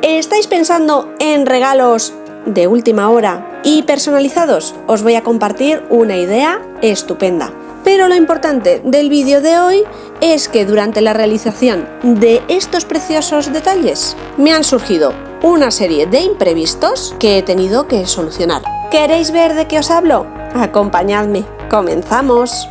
¿Estáis pensando en regalos de última hora y personalizados? Os voy a compartir una idea estupenda. Pero lo importante del vídeo de hoy es que durante la realización de estos preciosos detalles me han surgido una serie de imprevistos que he tenido que solucionar. ¿Queréis ver de qué os hablo? Acompañadme, comenzamos.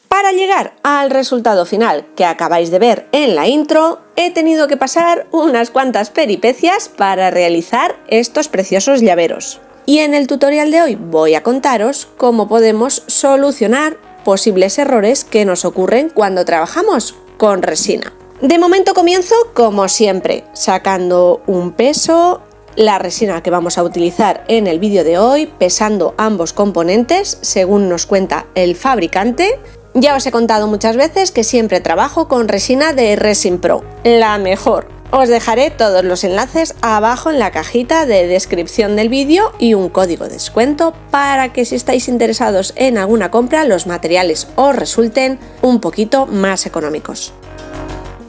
Para llegar al resultado final que acabáis de ver en la intro, he tenido que pasar unas cuantas peripecias para realizar estos preciosos llaveros. Y en el tutorial de hoy voy a contaros cómo podemos solucionar posibles errores que nos ocurren cuando trabajamos con resina. De momento comienzo, como siempre, sacando un peso, la resina que vamos a utilizar en el vídeo de hoy, pesando ambos componentes según nos cuenta el fabricante. Ya os he contado muchas veces que siempre trabajo con resina de Resin Pro, la mejor. Os dejaré todos los enlaces abajo en la cajita de descripción del vídeo y un código de descuento para que si estáis interesados en alguna compra los materiales os resulten un poquito más económicos.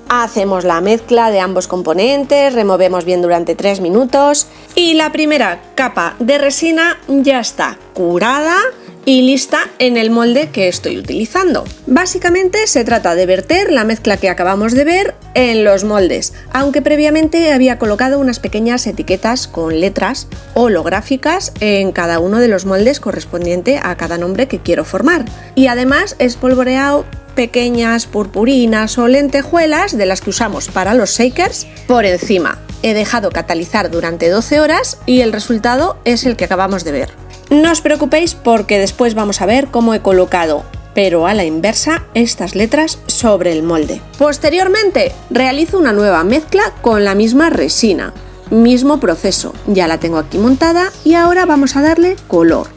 Hacemos la mezcla de ambos componentes, removemos bien durante 3 minutos y la primera capa de resina ya está curada y lista en el molde que estoy utilizando. Básicamente se trata de verter la mezcla que acabamos de ver en los moldes, aunque previamente había colocado unas pequeñas etiquetas con letras holográficas en cada uno de los moldes correspondiente a cada nombre que quiero formar. Y además he espolvoreado pequeñas purpurinas o lentejuelas de las que usamos para los shakers por encima. He dejado catalizar durante 12 horas y el resultado es el que acabamos de ver. No os preocupéis porque después vamos a ver cómo he colocado, pero a la inversa, estas letras sobre el molde. Posteriormente, realizo una nueva mezcla con la misma resina. Mismo proceso, ya la tengo aquí montada y ahora vamos a darle color.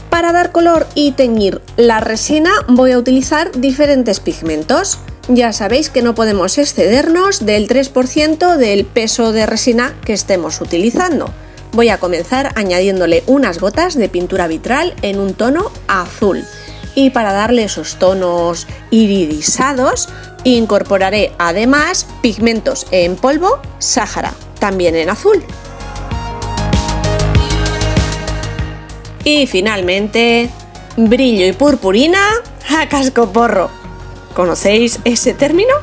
Para dar color y teñir la resina voy a utilizar diferentes pigmentos. Ya sabéis que no podemos excedernos del 3% del peso de resina que estemos utilizando. Voy a comenzar añadiéndole unas gotas de pintura vitral en un tono azul. Y para darle esos tonos iridisados, incorporaré además pigmentos en polvo Sahara, también en azul. Y finalmente, brillo y purpurina a cascoporro. ¿Conocéis ese término?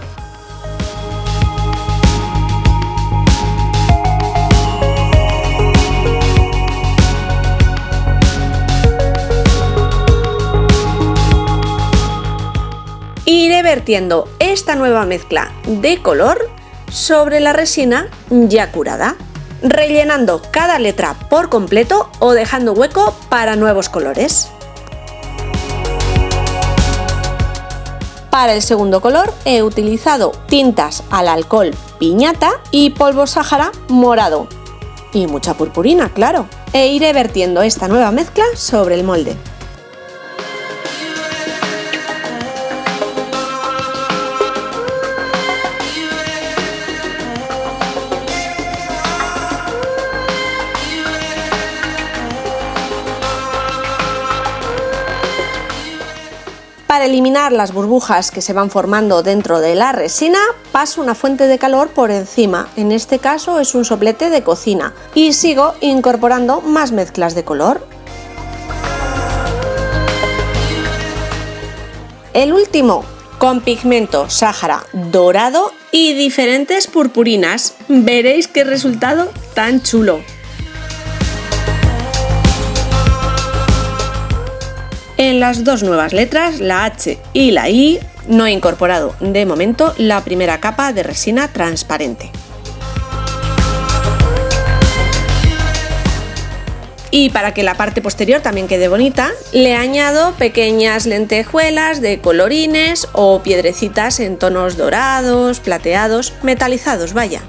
Iré vertiendo esta nueva mezcla de color sobre la resina ya curada, rellenando cada letra por completo o dejando hueco para nuevos colores. Para el segundo color he utilizado tintas al alcohol piñata y polvo Sahara morado y mucha purpurina, claro, e iré vertiendo esta nueva mezcla sobre el molde. Para eliminar las burbujas que se van formando dentro de la resina, paso una fuente de calor por encima, en este caso es un soplete de cocina, y sigo incorporando más mezclas de color. El último, con pigmento Sahara dorado y diferentes purpurinas. Veréis qué resultado tan chulo. En las dos nuevas letras, la H y la I, no he incorporado de momento la primera capa de resina transparente. Y para que la parte posterior también quede bonita, le añado pequeñas lentejuelas de colorines o piedrecitas en tonos dorados, plateados, metalizados, vaya.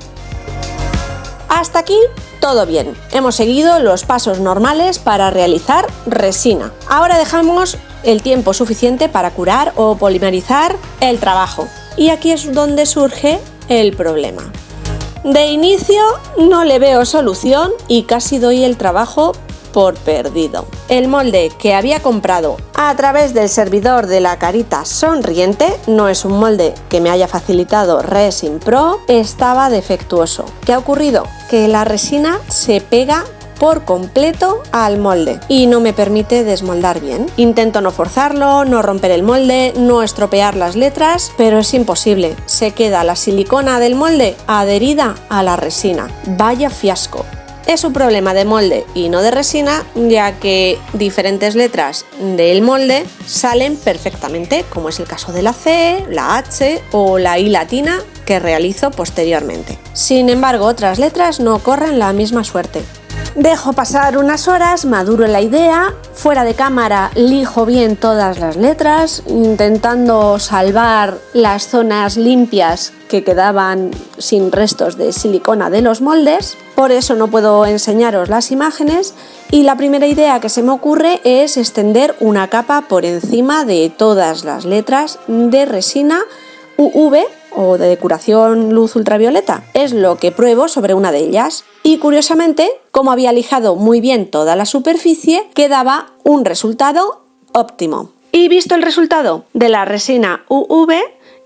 Hasta aquí todo bien, hemos seguido los pasos normales para realizar resina. Ahora dejamos el tiempo suficiente para curar o polimerizar el trabajo. Y aquí es donde surge el problema. De inicio no le veo solución y casi doy el trabajo por perdido. El molde que había comprado a través del servidor de la carita sonriente, no es un molde que me haya facilitado Resin Pro, estaba defectuoso. ¿Qué ha ocurrido? Que la resina se pega por completo al molde y no me permite desmoldar bien. Intento no forzarlo, no romper el molde, no estropear las letras, pero es imposible. Se queda la silicona del molde adherida a la resina. Vaya fiasco. Es un problema de molde y no de resina, ya que diferentes letras del molde salen perfectamente, como es el caso de la C, la H o la I latina que realizo posteriormente. Sin embargo, otras letras no corren la misma suerte. Dejo pasar unas horas, maduro la idea, fuera de cámara lijo bien todas las letras, intentando salvar las zonas limpias que quedaban sin restos de silicona de los moldes, por eso no puedo enseñaros las imágenes, y la primera idea que se me ocurre es extender una capa por encima de todas las letras de resina UV o de depuración luz ultravioleta. Es lo que pruebo sobre una de ellas. Y curiosamente, como había lijado muy bien toda la superficie, quedaba un resultado óptimo. Y visto el resultado de la resina UV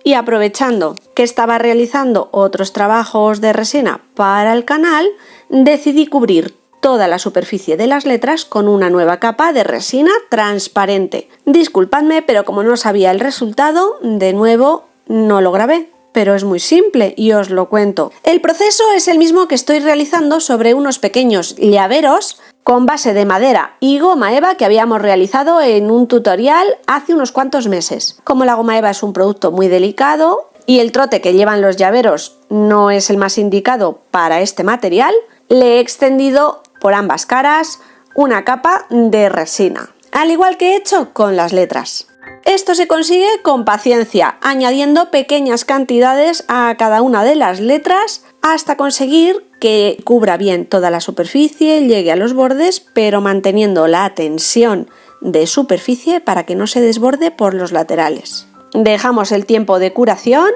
y aprovechando que estaba realizando otros trabajos de resina para el canal, decidí cubrir toda la superficie de las letras con una nueva capa de resina transparente. Disculpadme, pero como no sabía el resultado, de nuevo no lo grabé. Pero es muy simple y os lo cuento. El proceso es el mismo que estoy realizando sobre unos pequeños llaveros con base de madera y goma eva que habíamos realizado en un tutorial hace unos cuantos meses. Como la goma eva es un producto muy delicado y el trote que llevan los llaveros no es el más indicado para este material, le he extendido por ambas caras una capa de resina, al igual que he hecho con las letras. Esto se consigue con paciencia, añadiendo pequeñas cantidades a cada una de las letras hasta conseguir que cubra bien toda la superficie, llegue a los bordes, pero manteniendo la tensión de superficie para que no se desborde por los laterales. Dejamos el tiempo de curación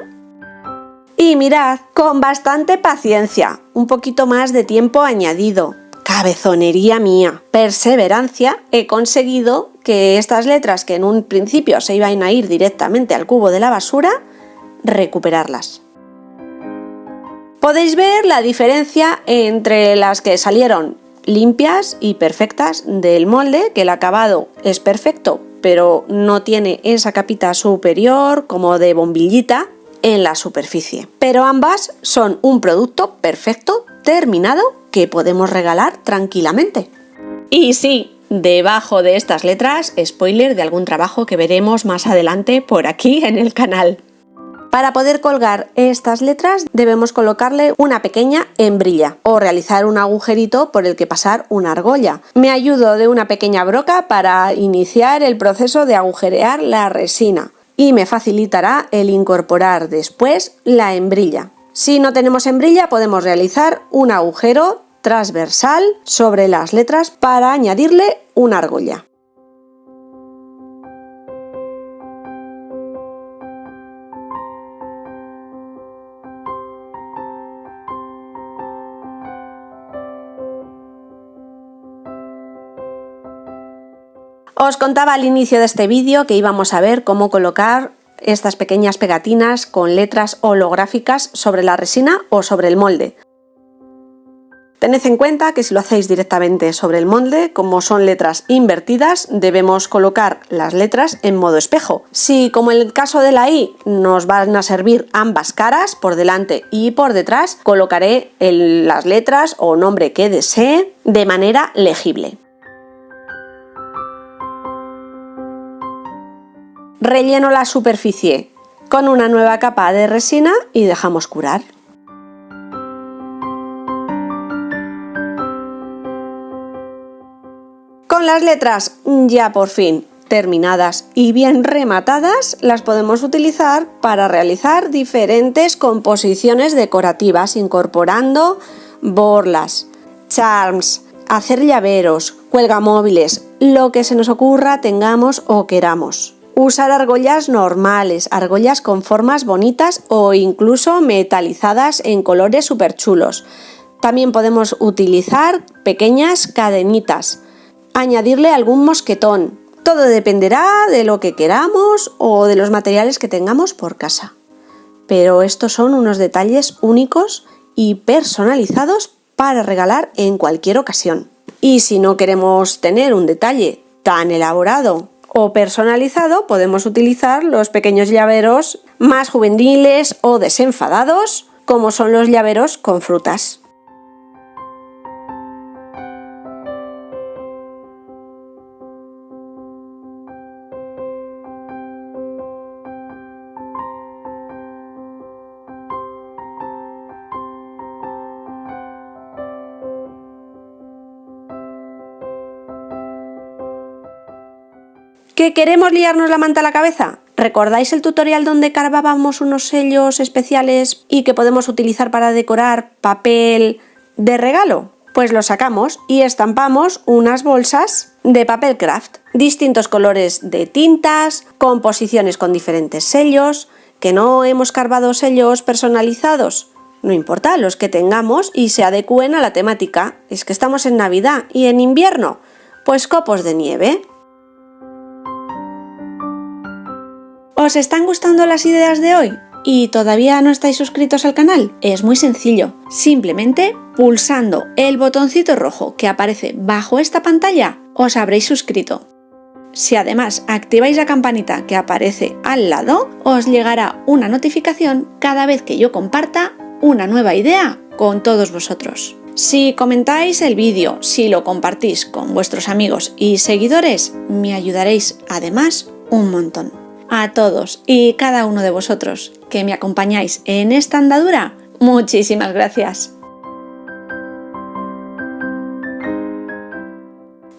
y mirad, con bastante paciencia, un poquito más de tiempo añadido. Cabezonería mía, perseverancia, he conseguido que estas letras que en un principio se iban a ir directamente al cubo de la basura, recuperarlas. Podéis ver la diferencia entre las que salieron limpias y perfectas del molde, que el acabado es perfecto, pero no tiene esa capita superior como de bombillita en la superficie. Pero ambas son un producto perfecto, terminado, que podemos regalar tranquilamente. Y sí, debajo de estas letras, spoiler de algún trabajo que veremos más adelante por aquí en el canal. Para poder colgar estas letras debemos colocarle una pequeña hembrilla o realizar un agujerito por el que pasar una argolla. Me ayudo de una pequeña broca para iniciar el proceso de agujerear la resina y me facilitará el incorporar después la hembrilla. Si no tenemos hembrilla, podemos realizar un agujero transversal sobre las letras para añadirle una argolla. Os contaba al inicio de este vídeo que íbamos a ver cómo colocar estas pequeñas pegatinas con letras holográficas sobre la resina o sobre el molde. Tened en cuenta que si lo hacéis directamente sobre el molde, como son letras invertidas, debemos colocar las letras en modo espejo. Si, como en el caso de la I, nos van a servir ambas caras, por delante y por detrás, colocaré las letras o nombre que desee de manera legible. Relleno la superficie con una nueva capa de resina y dejamos curar. Con las letras ya por fin terminadas y bien rematadas, las podemos utilizar para realizar diferentes composiciones decorativas, incorporando borlas, charms, hacer llaveros, cuelgamóviles, lo que se nos ocurra, tengamos o queramos. Usar argollas normales, argollas con formas bonitas o incluso metalizadas en colores súper chulos. También podemos utilizar pequeñas cadenitas, añadirle algún mosquetón. Todo dependerá de lo que queramos o de los materiales que tengamos por casa. Pero estos son unos detalles únicos y personalizados para regalar en cualquier ocasión. Y si no queremos tener un detalle tan elaborado o personalizado, podemos utilizar los pequeños llaveros más juveniles o desenfadados, como son los llaveros con frutas. ¿Que queremos liarnos la manta a la cabeza? ¿Recordáis el tutorial donde cargábamos unos sellos especiales y que podemos utilizar para decorar papel de regalo? Pues lo sacamos y estampamos unas bolsas de papel craft, distintos colores de tintas, composiciones con diferentes sellos. ¿Que no hemos cargado sellos personalizados? No importa, los que tengamos y se adecúen a la temática. Es que estamos en Navidad y en invierno, pues copos de nieve. ¿Os están gustando las ideas de hoy? ¿Y todavía no estáis suscritos al canal? Es muy sencillo, simplemente pulsando el botoncito rojo que aparece bajo esta pantalla os habréis suscrito. Si además activáis la campanita que aparece al lado, os llegará una notificación cada vez que yo comparta una nueva idea con todos vosotros. Si comentáis el vídeo, si lo compartís con vuestros amigos y seguidores, me ayudaréis además un montón. A todos y cada uno de vosotros que me acompañáis en esta andadura, muchísimas gracias.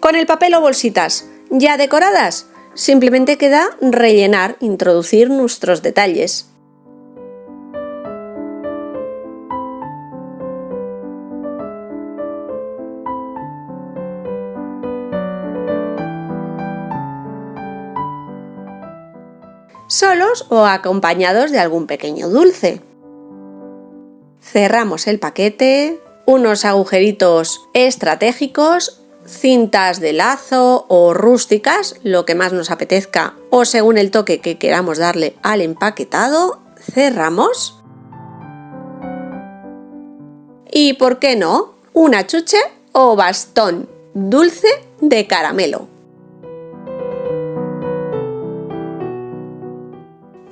Con el papel o bolsitas ya decoradas, simplemente queda rellenar, introducir nuestros detalles. Solos o acompañados de algún pequeño dulce. Cerramos el paquete, unos agujeritos estratégicos, cintas de lazo o rústicas, lo que más nos apetezca o según el toque que queramos darle al empaquetado, cerramos. Y ¿por qué no? Un achuche o bastón dulce de caramelo.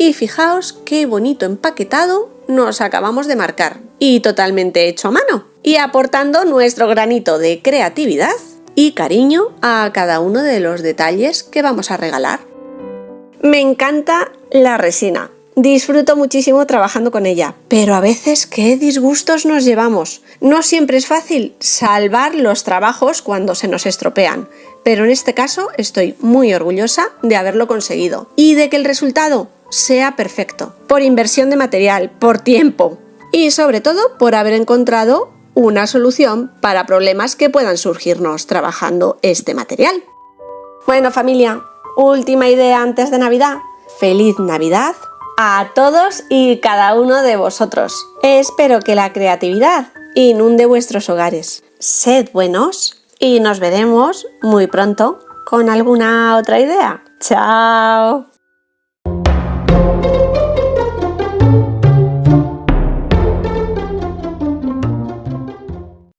Y fijaos qué bonito empaquetado nos acabamos de marcar y totalmente hecho a mano y aportando nuestro granito de creatividad y cariño a cada uno de los detalles que vamos a regalar. Me encanta la resina, disfruto muchísimo trabajando con ella, pero a veces qué disgustos nos llevamos. No siempre es fácil salvar los trabajos cuando se nos estropean, pero en este caso estoy muy orgullosa de haberlo conseguido y de que el resultado sea perfecto, por inversión de material, por tiempo y sobre todo por haber encontrado una solución para problemas que puedan surgirnos trabajando este material. Bueno, familia, última idea antes de Navidad. ¡Feliz Navidad a todos y cada uno de vosotros! Espero que la creatividad inunde vuestros hogares. Sed buenos y nos veremos muy pronto con alguna otra idea. ¡Chao!